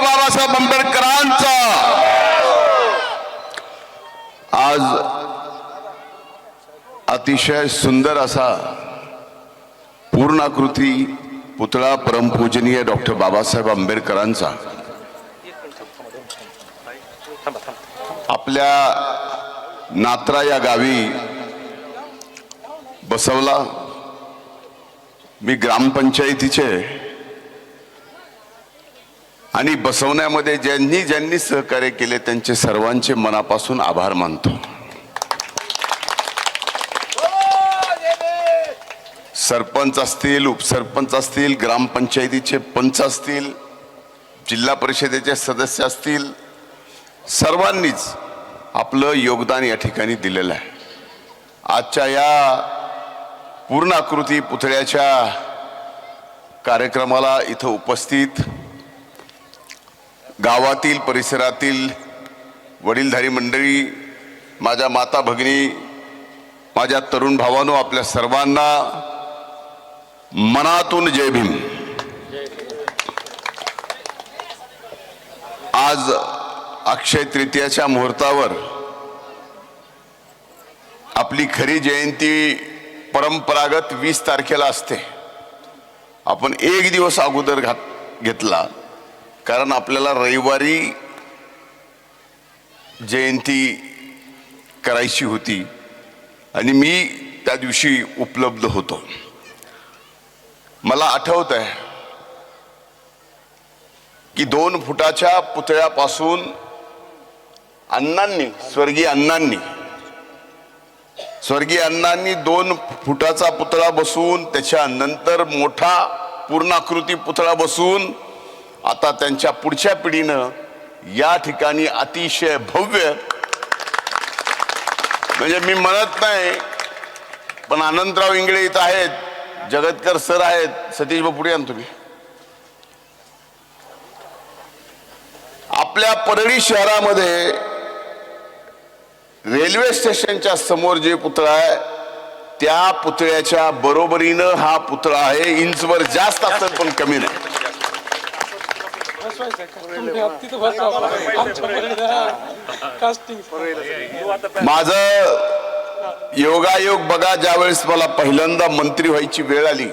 बाबासाहेब आंबेडकरांचा आज अतिशय सुंदर असा पूर्णाकृती पुतळा परमपूजनीय डॉक्टर बाबासाहेब आंबेडकरांचा आपल्या नात्रा या गावी बसवला। मी ग्रामपंचायतीचे आणि बसवण्यामध्ये ज्यांनी ज्यांनी सहकार्य केले त्यांचे सर्वांचे मनापासून आभार मानतो। सरपंच असतील, उपसरपंच असतील, ग्रामपंचायतीचे पंच असतील, जिल्हा परिषदेचे सदस्य असतील, सर्वांनीच आपलं योगदान या ठिकाणी दिलेलं आहे। आजच्या या पूर्णाकृती पुतळ्याच्या कार्यक्रमाला इथं उपस्थित गावातील परिसरातील वडीलधारी मंडळी, माझ्या माता भगिनी, माझ्या तरुण भावांनो, आपल्या सर्वांना मनातून जय भीम। आज अक्षय तृतीयाच्या मुहूर्तावर आपली खरी जयंती परंपरागत 20 तारखेला असते। आपण एक दिवस अगोदर घेतला कारण आपल्याला रविवारी जयंती करायची होती आणि मी त्या दिवशी उपलब्ध होतो। मला आठवत आहे की 2 फुटाच्या पुतळ्यापासून अण्णांनी, स्वर्गीय अण्णांनी 2 फुटाचा पुतळा बसवून त्याच्यानंतर मोठा पूर्णाकृती पुतळा बसवून आता त्यांच्या पुढच्या पिढीनं या ठिकाणी अतिशय भव्य, म्हणजे मी म्हणत नाही पण अनंतराव इंगळे इथं आहेत, जगतकर सर आहेत, सतीश भाऊ पुढे या तुम्ही। आपल्या परळी शहरामध्ये रेल्वे स्टेशनच्या समोर जे पुतळा आहे त्या पुतळ्याच्या बरोबरीनं हा पुतळा आहे। इंचवर जास्त असेल पण कमी नाही। माझं योगायोग बघा, ज्यावेळेस मला पहिल्यांदा मंत्री व्हायची वेळ आली